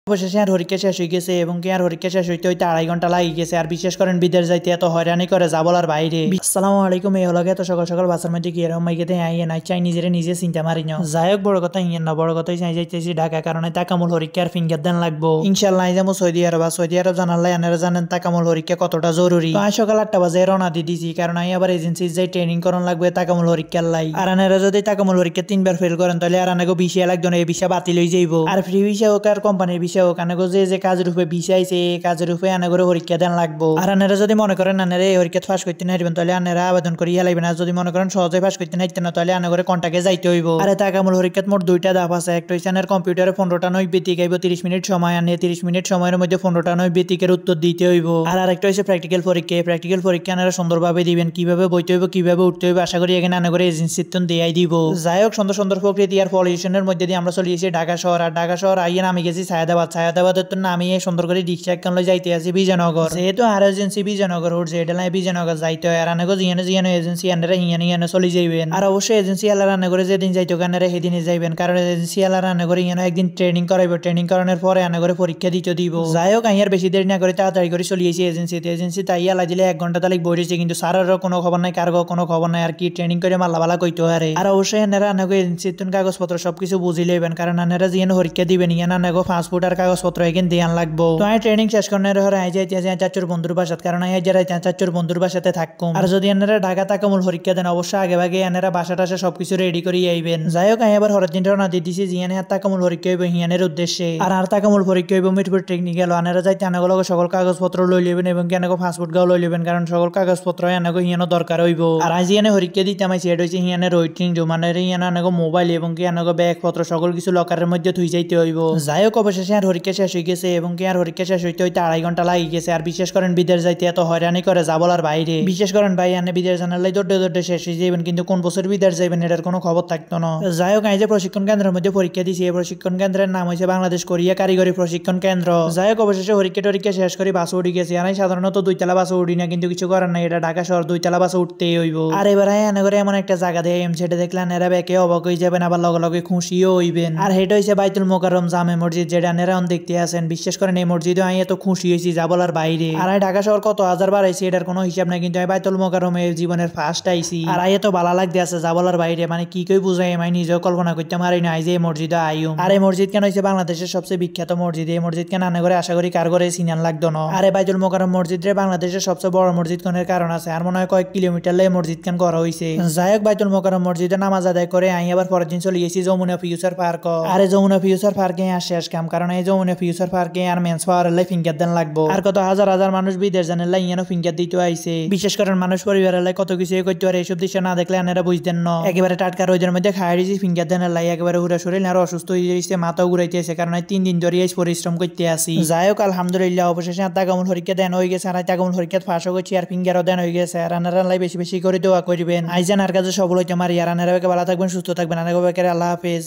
অবশেষে আর পরীক্ষা শেষ হয়ে গেছে এবং কি আর পরীক্ষা শেষ হইতে হইতে 2.5 ঘন্টা লাগে গেছে। আর বিশেষ করেন বিদেশ যাইতে এত হয়রানি করে যা বলার বাইরে। আসসালামু আলাইকুম। এই হলো এত সকাল সকাল বাসার মধ্যে কি এরকম মাইকেতে আইয়ে নাই চাই নিজেরে নিজে চিন্তা মারি না। যাই হোক বড় কথা ইয়ে না, বড় কথাই চাই যাইতেছি ঢাকা, কারণে তাকামুল পরীক্ষার ফিঙ্গার দেন লাগবো ইনশাল্লাহ। যাবো সৌদি আরব। সৌদি আরব জানাল্লাই আপনারা জানেন তাকামুল পরীক্ষা কতটা জরুরি। তো আমি সকাল 8টা বাজে রওনা দিয়ে দিছি, কারণ আমি আবার এজেন্সি যাই ট্রেনিং করান লাগবে তাকামুল পরীক্ষার লাই। আর আনারা যদি তাকামুল পরীক্ষা 3বার ফেল করেন তাহলে আর আনাগো ভিসা লাগবে না, এই ভিসা বাতিল হয়ে যাইব। আর ফ্রি ভিসা হোক আর কোম্পানির ভিসা হোক, আনাগো যে কাজের উপরে ভিসা আইছে এই কাজের উপরে আনাগরে পরীক্ষা দেন লাগবো। আর আনারা যদি মনে করেন আনারা এই পরীক্ষা পাস করতে না পারবেন তাহলে আনারা আবেদন করিয়া লাইবেন। আর যদি মনে করেন সহজে পাস করতে না না তাহলে আনাগরে কন্টাক্টে যাইতে হইব। আর তাকামুল পরীক্ষাত মোট 2টা ধাপ আছে। একটা হইছে আনার কম্পিউটারে 15টা নয় বেতিক আইব 30 মিনিট সময়, আনে 30 মিনিট সময়ের মধ্যে 15টা নয় বেতিকের উত্তর দিতে হইব। আর আরেকটা হইছে প্র্যাকটিক্যাল পরীক্ষা। প্র্যাকটিক্যাল পরীক্ষা আনারা সুন্দরভাবে দিবেন, কিভাবে বইতে হইব কিভাবে উঠতে হইব আশা করি এখানে আনাগরে এজেন্সির তো দেয়াই দিব। যাই হোক সুন্দর সুন্দর প্রকৃতি আর পলিউশনের মধ্যে দিয়ে আমরা চলে এসেছি ঢাকা শহর। আর ঢাকা শহর আইয়ে আমি গেছি সায়দাবাদ। সায়দাবাদের তো আমি সুন্দর করে রিক্সা একখান যাইতে আছি বিজয়নগর। যেহেতু আর এজেন্সি বিজয়নগর উঠছে এটা বিজয়নগর যাইতে হয়। আর আনাগো জিয়ানো এজেন্সি আনারা হিয়ানো চলে যাইবেন। আর অবশ্যই এজেন্সি আলার আনাগরে যেদিন যাইতো আনারা সেদিনে যাইবেন, কারণ এজেন্সি আলার আনাগরে ইয়ানো একদিন ট্রেনিং করাইব। ট্রেনিং করানোর পরে আনাগরে পরীক্ষা দিতে দিব। যাই হোক আইয়ার বেশি দেরি না করে তাড়াতাড়ি করে চলে এসেছি এজেন্সিতে। এজেন্সি তাই আলা দিলে 1 ঘন্টা তালিক বইরেছে, কিন্তু স্যারেরও কোনো খবর নাই, কারো কোনো খবর নাই। আর কি ট্রেনিং করে মাল্লাবালা কইতে হারে। আর অবশ্যই আনারা আনাগো এজেন্সির কাগজপত্র সবকিছু বুঝি লইবেন, কারণ আনারা জিয়ানো পরীক্ষা দিবেন ইয়ান আনাগো পাসপোর্ট আর কাগজপত্র এখানে দিয়ান লাগবো। তো আমি ট্রেনিং শেষ করার হরে আই যাইতে চাচুর বন্ধুর বাসাত, কারণ আই যাই চাচুর বন্ধুর বাসাতে থাকুম। আর যদি আনারা ঢাকা তাকামুল পরীক্ষা দেন অবশ্যই আগে ভাগে আনারা বাসা টাসা সবকিছু রেডি করে আইবেন। যাই হোক আমি আবার হরের দিন রওনা দিয়ে দিছি জিয়ানে আর তাকামুল পরীক্ষা হইব হিয়ানের উদ্দেশ্যে। আর তাকামুল পরীক্ষা হইব মিরপুর টেকনিক্যাল। আনারা যাইতে আনাগুলো সকল কাগজপত্র লই লইবেন এবং কি আনাগো পাসপোর্ট গাও লই লইবেন, কারণ সকল কাগজপত্র আনাগো হিয়ানো দরকার হইব। আর আজ হিয়ানে পরীক্ষা দিতে আমি সেট হইছে হিয়ানের ওয়েটিং রুম। আনারে হিয়ানো আনাগো মোবাইল এবং কি আনাগো ব্যাগপত্র সকল কিছু লকারের মধ্যে থুই যাইতে হইব। যাই হোক অবশেষে আর পরীক্ষা শেষ হয়ে গেছে এবং কি আর পরীক্ষা শেষ হইতে হইতে 2.5 ঘন্টা লাগে গেছে। আর বিশেষ করেন বিদেশ যাইতে এত হয়রানি করে যা বলার বাইরে। বিশেষ করেন ভাই আনে বিদেশ জানালে দৌড়ে শেষ হয়ে যাবেন, কিন্তু কোন বছর বিদেশ যাইবেন এটার কোনো খবর থাকতো না। যাই হোক এই যে প্রশিক্ষণ কেন্দ্রের মধ্যে পরীক্ষা দিছি, এই প্রশিক্ষণ কেন্দ্রের নাম হয়েছে বাংলাদেশ কোরিয়া কারিগরি প্রশিক্ষণ কেন্দ্র। যাই হোক অবশেষে পরীক্ষা শেষ করে বাসে উঠে গেছি। আর সাধারণত 2তলা বাসে উঠি না, কিন্তু কিছু করার নাই, এটা ঢাকা শহর 2তলা বাসে উঠতেই হইব। আর এবার এনে করে এমন একটা জায়গা দেয় সেটা দেখলেন এরা বেঁকে অবাক হয়ে যাবেন, আবার লগে লগে খুশিও হইবেন। আর এটা হয়েছে বাইতুল মোকাররম জামে মসজিদ, যেটা এরা দেখতে আসেন। বিশেষ করেন এই মসজিদে আমি এত খুশি হয়েছি যা বলার বাইরে। আর আমি ঢাকা শহর কত হাজার বার আইছি এটার কোনো হিসাব নাই, কিন্তু আমি বাইতুল মোকাররমে জীবনের ফার্স্ট আইছি। আর আই এত ভালো লাগতে আছে যা বলার বাইরে, মানে কি কই বুঝাই আমি নিজেও কল্পনা করতে পারি না যে এই মসজিদে আইম। আর এই মসজিদ কেন হয়েছে বাংলাদেশের সবচেয়ে বিখ্যাত মসজিদ। এই মসজিদ কেন আনা করে আশা করি কার করে সিনান লাগতো না। আর এই বাইতুল মোকাররম মসজিদ রে বাংলাদেশের সবচেয়ে বড় মসজিদ কোনের কারণ আছে, আর মনে হয় কয়েক কিলোমিটার লে মসজিদ কেন করা হয়েছে। যাই হোক বাইতুল মোকাররম মসজিদে নামাজ আদায় করে আমি আবার পরের দিন চলে গেছি যমুনা ফিউচার পার্ক। আর এই যমুনা ফিউচার পার্কে আর শেষ কাম, কারণ এই যমুনা ফিউচার পার্কে আর মেন্স পাওয়ার লাই ফিঙ্গার দেন লাগবো। আর কত হাজার হাজার মানুষ বিদেশ জানেন লাই ইয়ানো ফিঙ্গার দিতে আইছে। বিশেষ করে মানুষ পরিবারের লাই কত কিছু করতে পারে, এইসব দৃশ্য না দেখলে আনারা বুঝতেন না। একেবারে টাটকা রোদের মধ্যে খাই দিয়েছি ফিঙ্গার দেন লাই, একেবারে উড়া শরীর আর অসুস্থ হয়ে যাইছে, মাথাও ঘুরাইতেছে, কারণ 3 দিন ধরে পরিশ্রম করতে আসি। যাই হোক আলহামদুলিল্লাহ অবশেষে তাকামুল পরীক্ষা দেন হয়ে গেছে। আর তাকামুল পরীক্ষা ফাঁসও করছি আর ফিঙ্গারও দেন হয়ে গেছে। আর আনারা লাই বেশি বেশি করে দোয়া করবেন। আইজান আর কাজে সবল হইতে মারি। আর আনারা ভালো থাকবেন সুস্থ থাকবেন। আনারা আল্লাহ হাফেজ।